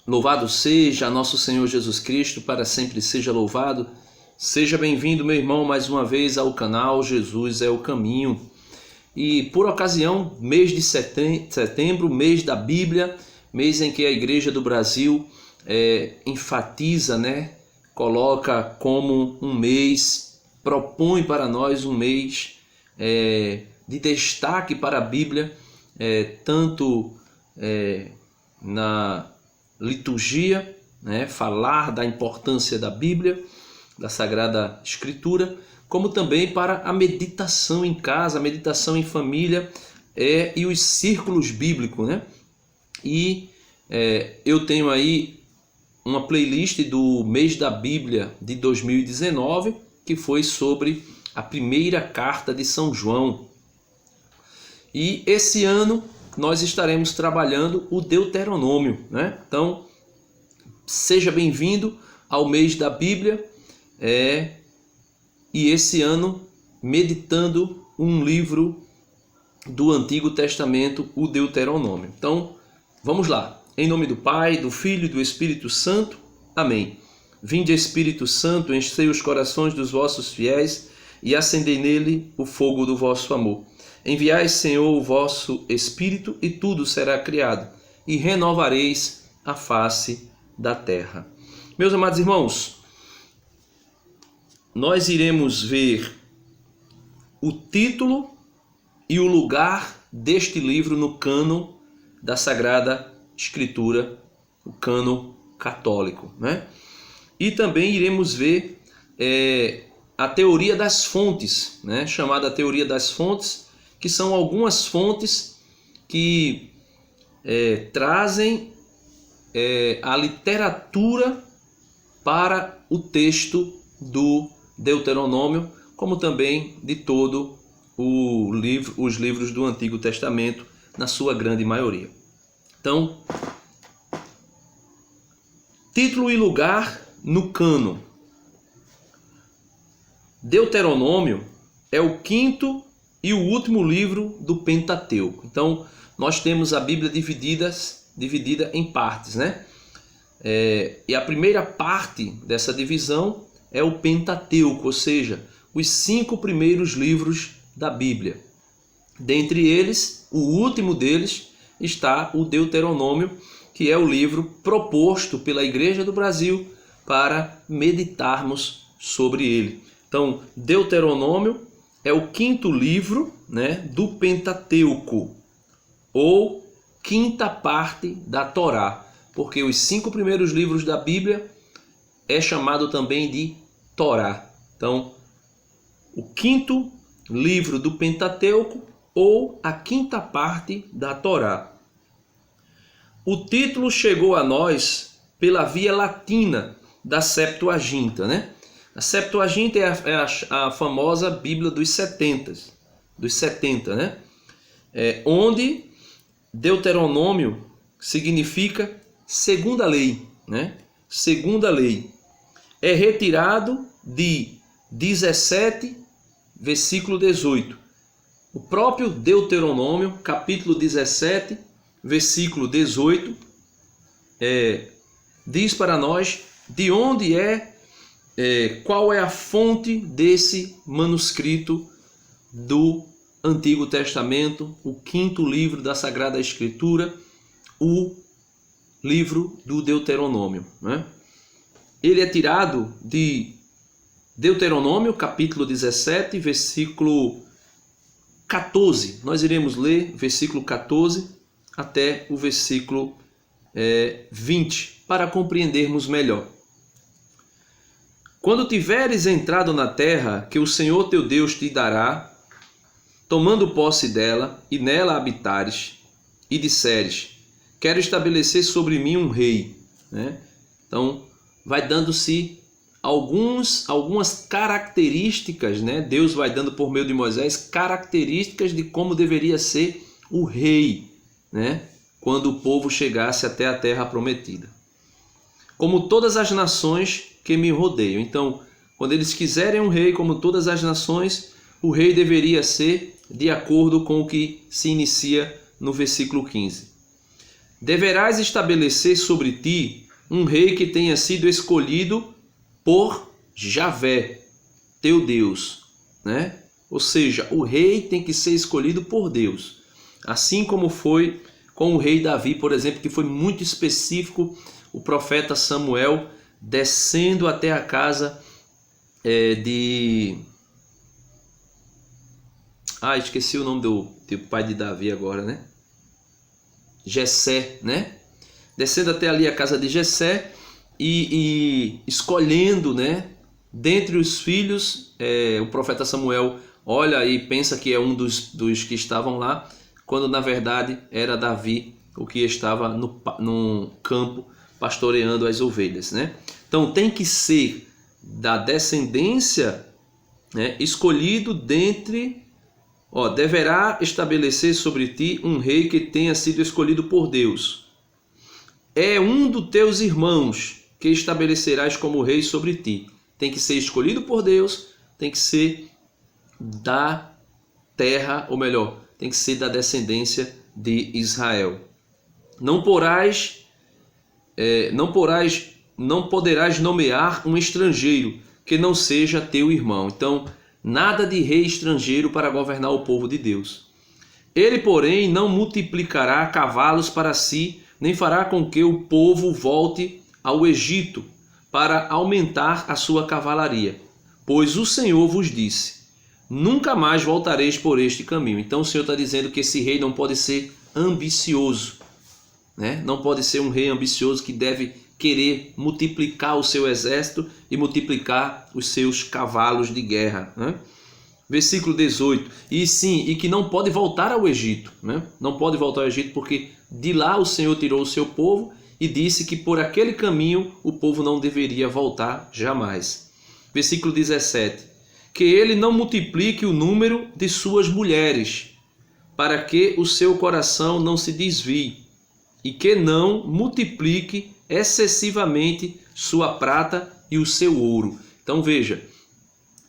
Louvado seja nosso Senhor Jesus Cristo, para sempre seja louvado. Seja bem-vindo, meu irmão, mais uma vez ao canal Jesus é o Caminho. E por ocasião, mês de setembro, mês da Bíblia, mês em que a Igreja do Brasil enfatiza, coloca como um mês, propõe para nós um mês de destaque para a Bíblia, tanto na liturgia, falar da importância da Bíblia, da Sagrada Escritura, como também para a meditação em casa, a meditação em família e os círculos bíblicos, E eu tenho aí uma playlist do mês da Bíblia de 2019, que foi sobre a primeira carta de São João. E esse ano nós estaremos trabalhando o Deuteronômio, Então, seja bem-vindo ao mês da Bíblia, e esse ano meditando um livro do Antigo Testamento, o Deuteronômio. Então, vamos lá. Em nome do Pai, do Filho e do Espírito Santo. Amém. Vinde, Espírito Santo, enchei os corações dos vossos fiéis e acendei nele o fogo do vosso amor. Enviai, Senhor, o vosso Espírito, e tudo será criado, e renovareis a face da terra. Meus amados irmãos, nós iremos ver o título e o lugar deste livro no cânon da Sagrada Escritura, o cânon católico, E também iremos ver a teoria das fontes, chamada teoria das fontes, que são algumas fontes que trazem a literatura para o texto do Deuteronômio, como também de todo os livros do Antigo Testamento, na sua grande maioria. Então, título e lugar no cânon. Deuteronômio é o quinto e o último livro do Pentateuco. Então, nós temos a Bíblia dividida em partes, E a primeira parte dessa divisão é o Pentateuco, ou seja, os 5 primeiros livros da Bíblia. Dentre eles, o último deles está o Deuteronômio, que é o livro proposto pela Igreja do Brasil para meditarmos sobre ele. Então, Deuteronômio é o quinto livro, do Pentateuco, ou quinta parte da Torá, porque os 5 primeiros livros da Bíblia é chamado também de Torá. Então, o quinto livro do Pentateuco, ou a quinta parte da Torá. O título chegou a nós pela via latina da Septuaginta, A Septuaginta é a famosa Bíblia dos 70, onde Deuteronômio significa segunda lei, Segunda lei. É retirado de 17, versículo 18. O próprio Deuteronômio, capítulo 17, versículo 18, diz para nós de onde qual é a fonte desse manuscrito do Antigo Testamento, o quinto livro da Sagrada Escritura, o livro do Deuteronômio. Ele é tirado de Deuteronômio, capítulo 17, versículo 14. Nós iremos ler versículo 14 até o versículo 20, para compreendermos melhor. Quando tiveres entrado na terra que o Senhor teu Deus te dará, tomando posse dela, e nela habitares, e disseres, quero estabelecer sobre mim um rei. Então, vai dando-se algumas características, Deus vai dando por meio de Moisés características de como deveria ser o rei, quando o povo chegasse até a terra prometida. Como todas as nações que me rodeiam. Então, quando eles quiserem um rei como todas as nações, o rei deveria ser de acordo com o que se inicia no versículo 15. deverás estabelecer sobre ti um rei que tenha sido escolhido por Javé, teu Deus, né? Ou seja, o rei tem que ser escolhido por Deus. Assim como foi com o rei Davi, por exemplo, que foi muito específico, o profeta Samuel descendo até a casa de... esqueci o nome do pai de Davi agora, né? Jessé, né? Descendo até ali a casa de Jessé e escolhendo, né? Dentre os filhos, o profeta Samuel olha e pensa que é um dos que estavam lá, quando na verdade era Davi o que estava no campo pastoreando as ovelhas, né? Então tem que ser da descendência, né, escolhido dentre... deverá estabelecer sobre ti um rei que tenha sido escolhido por Deus. É um dos teus irmãos que estabelecerás como rei sobre ti. Tem que ser escolhido por Deus, tem que ser da terra, ou melhor, tem que ser da descendência de Israel. Não poderás nomear um estrangeiro que não seja teu irmão. Então, nada de rei estrangeiro para governar o povo de Deus. Ele, porém, não multiplicará cavalos para si, nem fará com que o povo volte ao Egito para aumentar a sua cavalaria. Pois o Senhor vos disse, nunca mais voltareis por este caminho. Então o Senhor está dizendo que esse rei não pode ser ambicioso, né? Não pode ser um rei ambicioso que deve querer multiplicar o seu exército e multiplicar os seus cavalos de guerra, né? Versículo 18, e que não pode voltar ao Egito, né? Não pode voltar ao Egito porque de lá o Senhor tirou o seu povo e disse que por aquele caminho o povo não deveria voltar jamais. Versículo 17, que ele não multiplique o número de suas mulheres, para que o seu coração não se desvie, e que não multiplique excessivamente sua prata e o seu ouro. Então veja,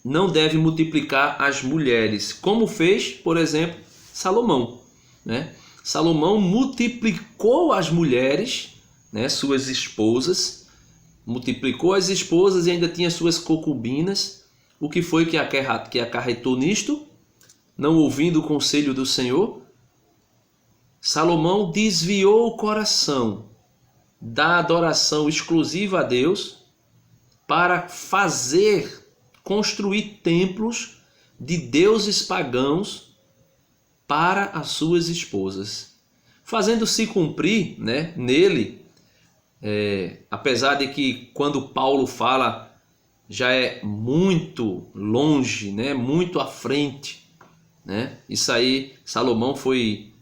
não deve multiplicar as mulheres, como fez, por exemplo, Salomão, né? Salomão multiplicou as mulheres, né, suas esposas, multiplicou as esposas e ainda tinha suas concubinas. O que foi que acarretou nisto? Não ouvindo o conselho do Senhor, Salomão desviou o coração da adoração exclusiva a Deus para construir templos de deuses pagãos para as suas esposas, fazendo-se cumprir, né, nele, apesar de que quando Paulo fala já é muito longe, né, muito à frente, né? Isso aí, Salomão foi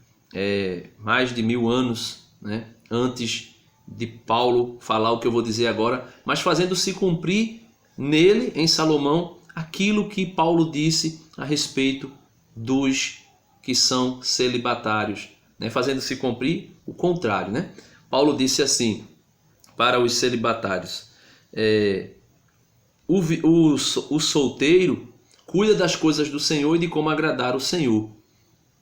mais de 1000 anos, né, antes de Paulo falar o que eu vou dizer agora, mas fazendo-se cumprir nele, em Salomão, aquilo que Paulo disse a respeito dos que são celibatários, né? Fazendo-se cumprir o contrário, né? Paulo disse assim para os celibatários: o solteiro cuida das coisas do Senhor e de como agradar o Senhor,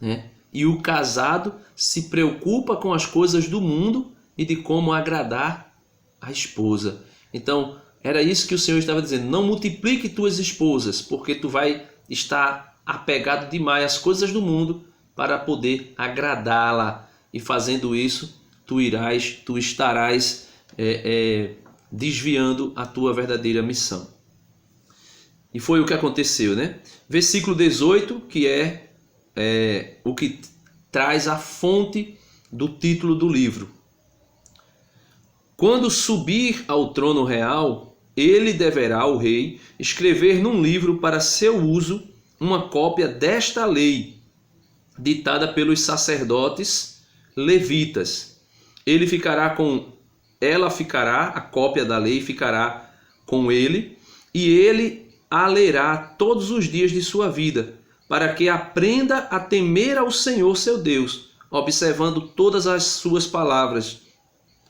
né? E o casado se preocupa com as coisas do mundo e de como agradar a esposa. Então, era isso que o Senhor estava dizendo: não multiplique tuas esposas, porque tu vai estar apegado demais às coisas do mundo para poder agradá-la. E fazendo isso, tu estarás desviando a tua verdadeira missão. E foi o que aconteceu, né? Versículo 18, que é o que traz a fonte do título do livro. Quando subir ao trono real, ele deverá, o rei, escrever num livro para seu uso uma cópia desta lei, ditada pelos sacerdotes levitas. A cópia da lei ficará com ele, e ele a lerá todos os dias de sua vida, para que aprenda a temer ao Senhor seu Deus, observando todas as suas palavras,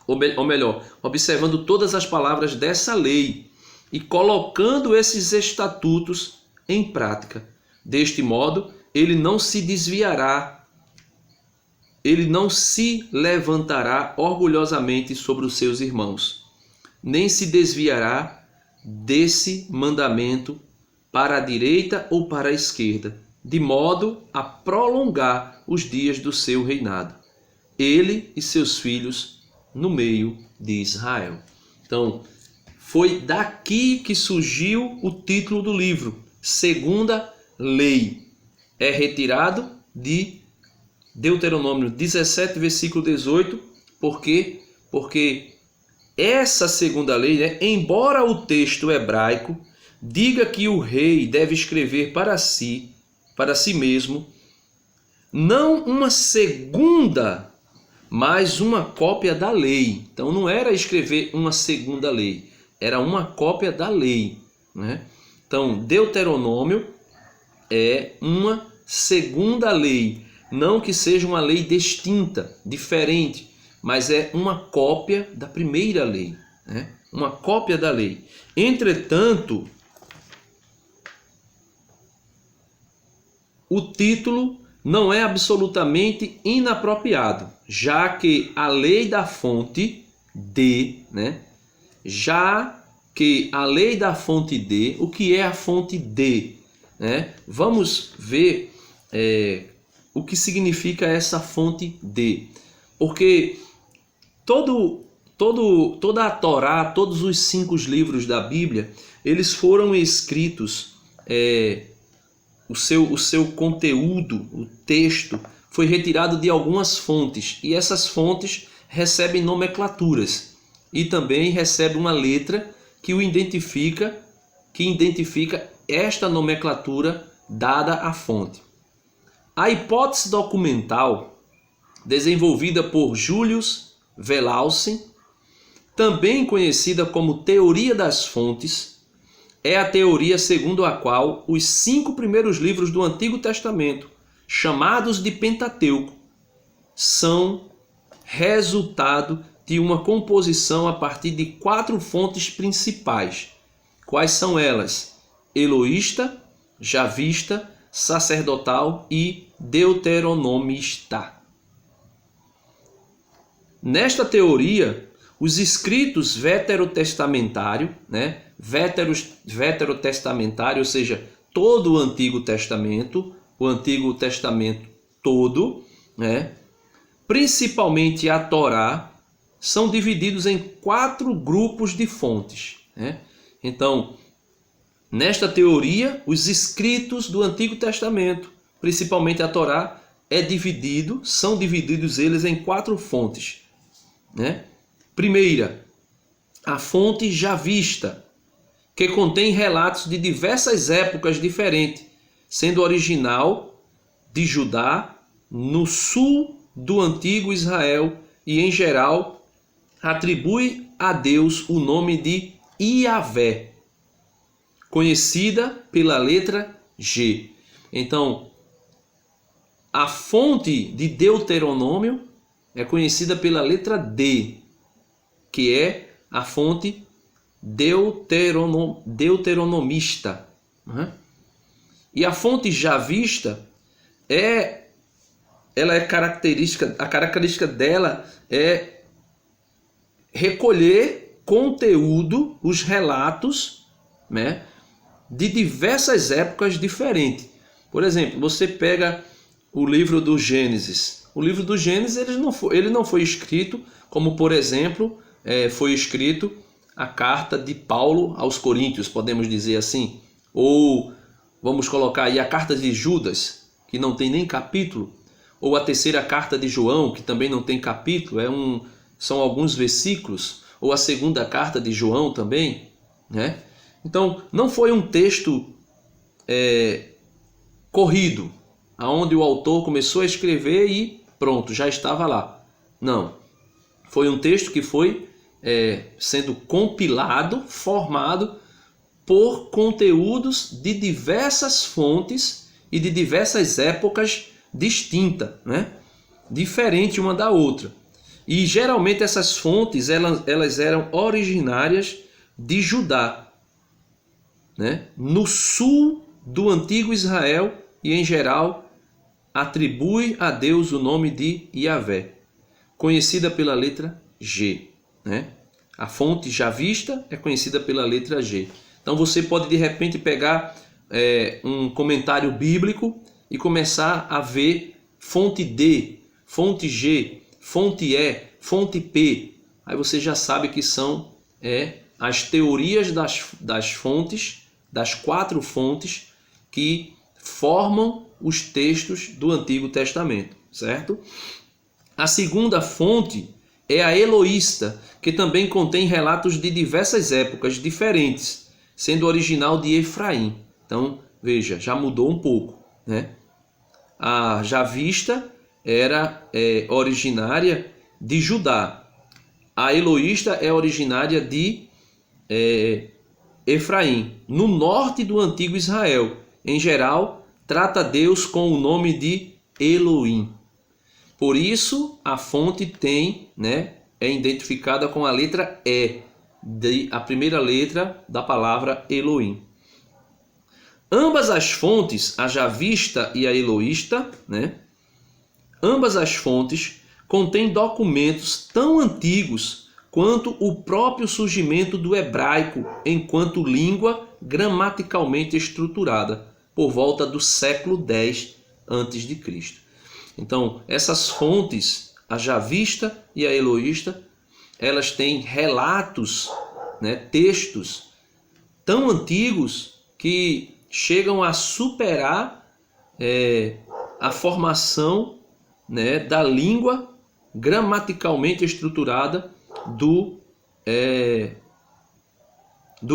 ou melhor, observando todas as palavras dessa lei e colocando esses estatutos em prática. Deste modo, ele não se desviará ele não se levantará orgulhosamente sobre os seus irmãos, nem se desviará desse mandamento para a direita ou para a esquerda, de modo a prolongar os dias do seu reinado, ele e seus filhos no meio de Israel. Então, foi daqui que surgiu o título do livro, Segunda Lei. É retirado de Deuteronômio 17, versículo 18, porque essa segunda lei, né, embora o texto hebraico diga que o rei deve escrever para si mesmo, não uma segunda, mas uma cópia da lei. Então não era escrever uma segunda lei, era uma cópia da lei, né? Então Deuteronômio é uma segunda lei, não que seja uma lei distinta, diferente, mas é uma cópia da primeira lei, né? Uma cópia da lei. Entretanto, o título não é absolutamente inapropriado, já que a lei da fonte D, né? Já que a lei da fonte D, o que é a fonte D, né? Vamos ver o que significa essa fonte D, porque toda a Torá, todos os 5 livros da Bíblia, eles foram escritos, o seu conteúdo, o texto, foi retirado de algumas fontes, e essas fontes recebem nomenclaturas, e também recebe uma letra que identifica esta nomenclatura dada à fonte. A hipótese documental, desenvolvida por Julius Wellhausen, também conhecida como teoria das fontes, é a teoria segundo a qual os 5 primeiros livros do Antigo Testamento, chamados de Pentateuco, são resultado de uma composição a partir de 4 fontes principais. Quais são elas? Eloísta, Javista, sacerdotal e deuteronomista. Nesta teoria, os escritos veterotestamentário, né? Veterotestamentário, ou seja, todo o Antigo Testamento todo, né? Principalmente a Torá, são divididos em 4 grupos de fontes, né? Então, nesta teoria, os escritos do Antigo Testamento, principalmente a Torá, são divididos eles em 4 fontes, né? Primeira, a fonte Javista, que contém relatos de diversas épocas diferentes, sendo original de Judá, no sul do antigo Israel, e em geral atribui a Deus o nome de Iavé, conhecida pela letra G. Então, a fonte de Deuteronômio é conhecida pela letra D, que é a fonte deuteronomista, né? E a fonte javista a característica dela é recolher conteúdo, os relatos, né, de diversas épocas diferentes. Por exemplo, você pega o livro do Gênesis. O livro do Gênesis ele não foi escrito como, por exemplo, foi escrito a carta de Paulo aos Coríntios, podemos dizer assim. Ou vamos colocar aí a carta de Judas, que não tem nem capítulo. Ou a terceira carta de João, que também não tem capítulo, são alguns versículos. Ou a segunda carta de João também, né? Então, não foi um texto corrido, aonde o autor começou a escrever e pronto, já estava lá. Não. Foi um texto que foi sendo compilado, formado por conteúdos de diversas fontes e de diversas épocas distintas, né? Diferente uma da outra. E geralmente essas fontes elas eram originárias de Judá, né? No sul do antigo Israel, e em geral atribui a Deus o nome de Yahvé, conhecida pela letra G, né? A fonte javista é conhecida pela letra G. Então você pode de repente pegar um comentário bíblico e começar a ver fonte D, fonte G, fonte E, fonte P. Aí você já sabe que são as teorias das fontes, das 4 fontes que formam os textos do Antigo Testamento, certo? A segunda fonte é a Eloísta, que também contém relatos de diversas épocas diferentes, sendo original de Efraim. Então, veja, já mudou um pouco, né? A Javista era originária de Judá. A Eloísta é originária de Efraim, no norte do antigo Israel. Em geral, trata Deus com o nome de Elohim. Por isso, a fonte tem, é identificada com a letra E, a primeira letra da palavra Elohim. Ambas as fontes, a Javista e a Eloísta, ambas as fontes contêm documentos tão antigos quanto o próprio surgimento do hebraico enquanto língua gramaticalmente estruturada, por volta do século X a.C. Então, essas fontes, a Javista e a Eloísta, elas têm relatos, textos tão antigos que chegam a superar a formação da língua gramaticalmente estruturada do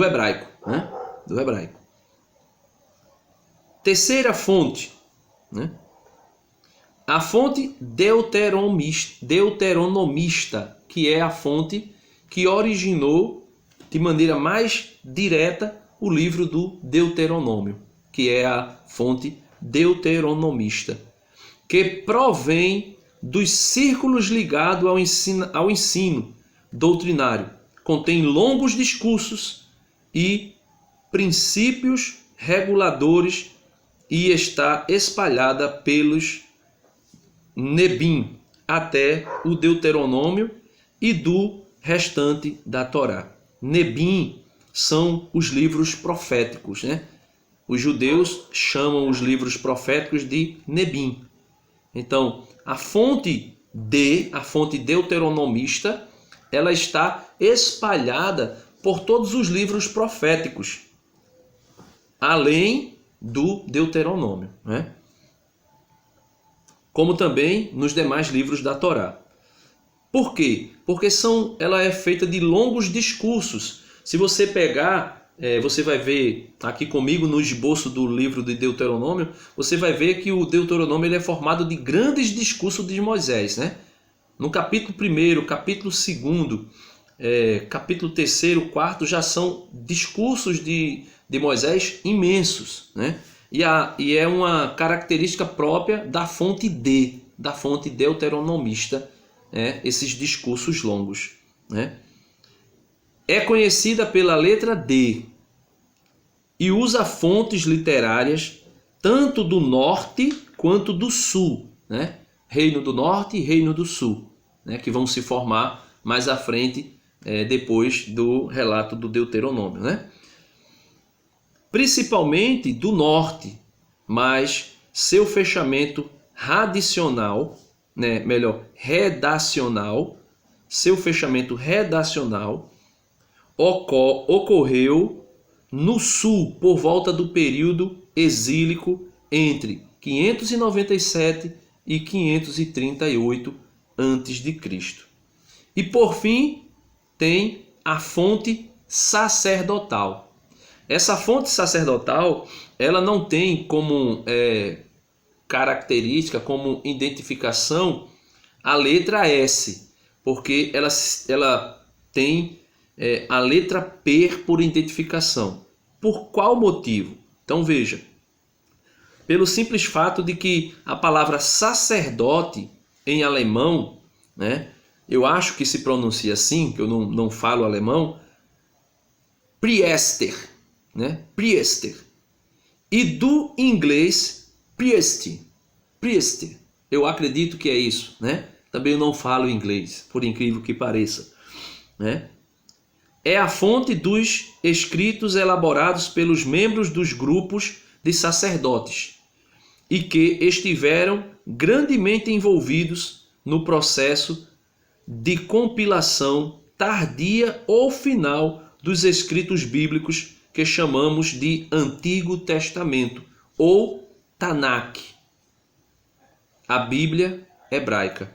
hebraico, do hebraico. Terceira fonte, a fonte deuteronomista, que é a fonte que originou de maneira mais direta o livro do Deuteronômio, que é a fonte deuteronomista, que provém dos círculos ligados ao ensino doutrinário. Contém longos discursos e princípios reguladores e está espalhada pelos Nebim até o Deuteronômio e do restante da Torá. Nebim são os livros proféticos, Os judeus chamam os livros proféticos de Nebim. Então, a fonte deuteronomista, ela está espalhada por todos os livros proféticos, além do Deuteronômio, como também nos demais livros da Torá. Por quê? Porque ela é feita de longos discursos. Se você pegar, você vai ver aqui comigo no esboço do livro de Deuteronômio, você vai ver que o Deuteronômio ele é formado de grandes discursos de Moisés, No capítulo 1º, capítulo 2º, capítulo 3º, 4º, já são discursos de Moisés imensos, E é uma característica própria da fonte D, da fonte deuteronomista, esses discursos longos, É conhecida pela letra D e usa fontes literárias tanto do norte quanto do sul, Reino do Norte e Reino do Sul, que vão se formar mais à frente, depois do relato do Deuteronômio, Principalmente do norte, mas seu fechamento redacional, seu fechamento redacional ocorreu no sul por volta do período exílico entre 597 e 538 a.C. E por fim tem a fonte sacerdotal. Essa fonte sacerdotal, ela não tem como característica, como identificação, a letra S, porque ela tem a letra P por identificação. Por qual motivo? Então veja, pelo simples fato de que a palavra sacerdote em alemão, eu acho que se pronuncia assim, que eu não falo alemão, Priester, Priester. E do inglês, priest. priest. Eu acredito que é isso, né? Também eu não falo inglês, por incrível que pareça, né? É a fonte dos escritos elaborados pelos membros dos grupos de sacerdotes e que estiveram grandemente envolvidos no processo de compilação tardia ou final dos escritos bíblicos que chamamos de Antigo Testamento ou Tanakh, a Bíblia hebraica.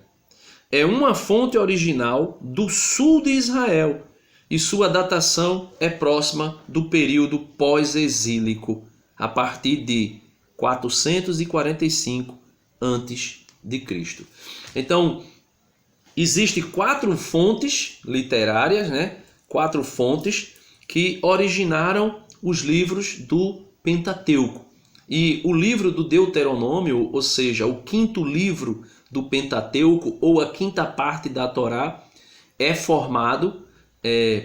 É uma fonte original do sul de Israel e sua datação é próxima do período pós-exílico, a partir de 445 a.C. Então, existem 4 fontes literárias, né? 4 fontes que originaram os livros do Pentateuco. E o livro do Deuteronômio, ou seja, o 5º livro do Pentateuco, ou a 5ª parte da Torá, é formado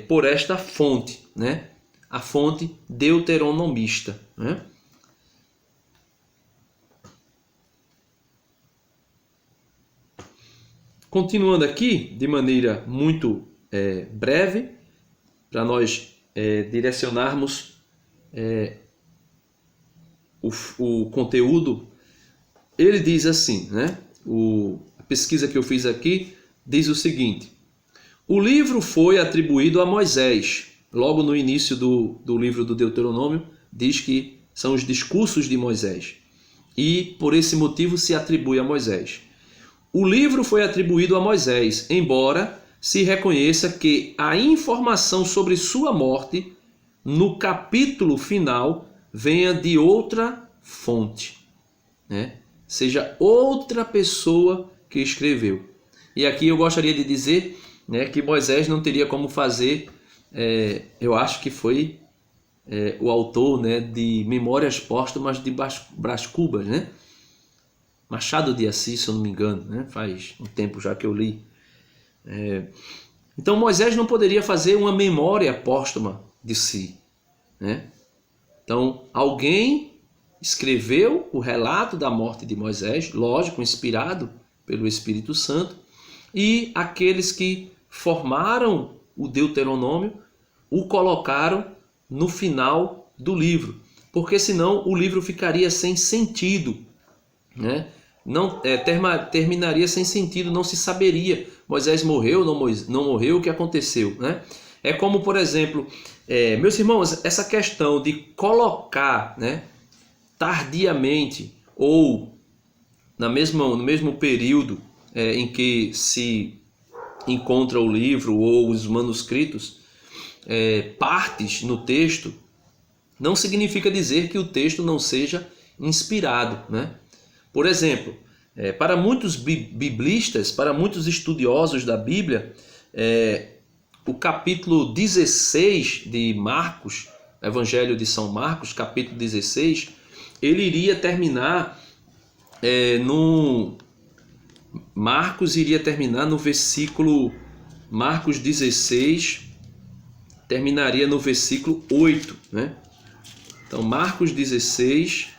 por esta fonte, né? A fonte deuteronomista, né? Continuando aqui, de maneira muito breve, para nós direcionarmos o conteúdo, ele diz assim, né? A pesquisa que eu fiz aqui diz o seguinte: o livro foi atribuído a Moisés. Logo no início do livro do Deuteronômio, diz que são os discursos de Moisés. E por esse motivo se atribui a Moisés. O livro foi atribuído a Moisés, embora se reconheça que a informação sobre sua morte, no capítulo final, venha de outra fonte, né? Seja outra pessoa que escreveu. E aqui eu gostaria de dizer, né, que Moisés não teria como fazer, eu acho que foi o autor, né, de Memórias Póstumas de Brás Cubas, né? Machado de Assis, se eu não me engano, né? Faz um tempo já que eu li. Então Moisés não poderia fazer uma memória póstuma de si, né? Então alguém escreveu o relato da morte de Moisés, lógico, inspirado pelo Espírito Santo, e aqueles que formaram o Deuteronômio o colocaram no final do livro, porque senão o livro ficaria sem sentido, né? Não terminaria sem sentido, não se saberia Moisés morreu, não morreu, o que aconteceu, né? É como, por exemplo, meus irmãos, essa questão de colocar, né, tardiamente ou no mesmo período em que se encontra o livro ou os manuscritos, partes no texto, não significa dizer que o texto não seja inspirado, né? Por exemplo, para muitos biblistas, para muitos estudiosos da Bíblia, o capítulo 16 de Marcos, Evangelho de São Marcos, capítulo 16, ele iria terminar Marcos iria terminar no versículo, Marcos 16, terminaria no versículo 8, né? Então Marcos 16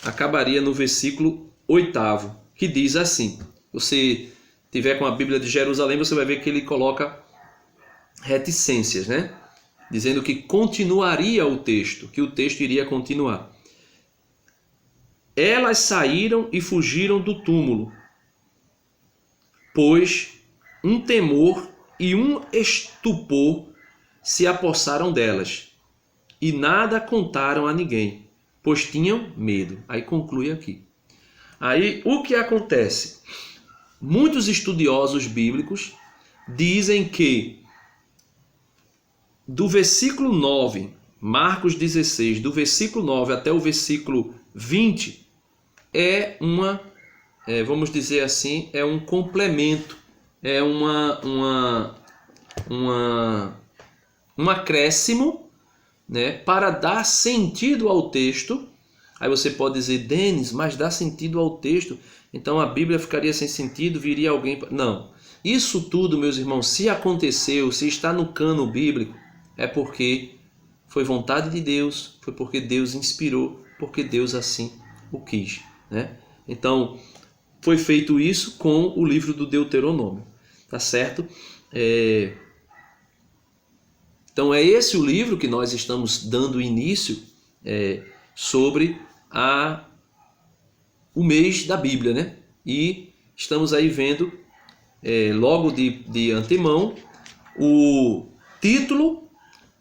acabaria no versículo 8º, que diz assim. Você tiver com a Bíblia de Jerusalém, você vai ver que ele coloca reticências, né? Dizendo que continuaria o texto, que o texto iria continuar. Elas saíram e fugiram do túmulo, pois um temor e um estupor se apossaram delas, e nada contaram a ninguém, pois tinham medo. Aí conclui aqui. Aí o que acontece? Muitos estudiosos bíblicos dizem que do versículo 9, Marcos 16, do versículo 9 até o versículo 20, vamos dizer assim, é um complemento, é um acréscimo, né, para dar sentido ao texto. Aí você pode dizer, Denis, mas dá sentido ao texto, então a Bíblia ficaria sem sentido, viria alguém... Não, isso tudo, meus irmãos, se aconteceu, se está no cano bíblico, é porque foi vontade de Deus, foi porque Deus inspirou, porque Deus assim o quis, né? Então, foi feito isso com o livro do Deuteronômio, tá certo? Então é esse o livro que nós estamos dando início sobre o mês da Bíblia, né? E estamos aí vendo logo de antemão o título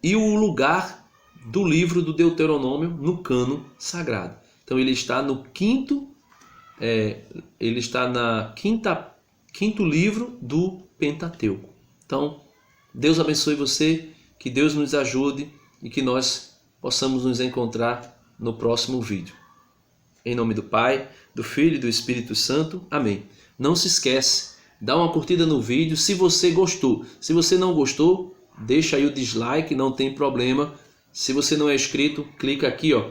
e o lugar do livro do Deuteronômio no cânon sagrado. Então ele está no quinto quinto livro do Pentateuco. Então, Deus abençoe você, que Deus nos ajude e que nós possamos nos encontrar no próximo vídeo. Em nome do Pai, do Filho e do Espírito Santo. Amém. Não se esquece, dá uma curtida no vídeo se você gostou. Se você não gostou, deixa aí o dislike, não tem problema. Se você não é inscrito, clica aqui, ó,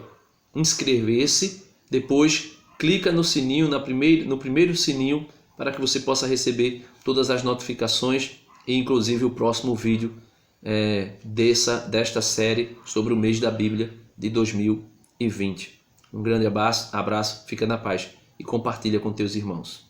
inscrever-se. Depois clica no sininho, no primeiro sininho, para que você possa receber todas as notificações e inclusive o próximo vídeo desta série sobre o mês da Bíblia de 2020. Um grande abraço, fica na paz e compartilha com teus irmãos.